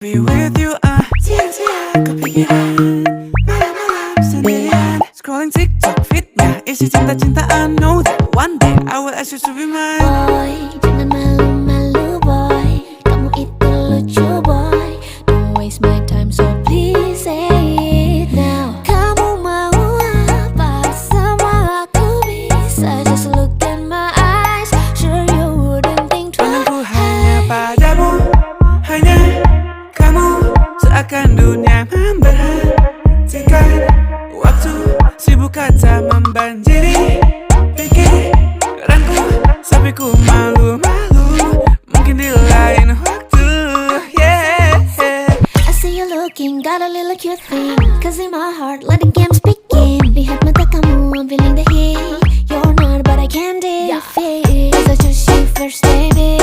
Be with you, siang-siang kepikiran, malam-malam sendirian, scrolling TikTok fitnya isi cinta-cintaan. Know that one day I will ask you to be mine. Boy, jangan malu-malu boy, kamu itu lucu boy. Don't waste my time so please say it now. Kamu mau apa? Semua aku bisa. Just look in my eyes, sure you wouldn't think twice. Pandanganku hanya padamu, hanya kamu. Seakan dunia memberhentikan waktu, sibuk kata membanjiri pikiranku, sampai ku malu-malu, mungkin di lain waktu. Yeah. I see you looking, got a little cute thing, cause in my heart let the games begin. Lihat mata kamu, I'm feeling the heat. You're not but I can't defeat, cause I chose you first baby.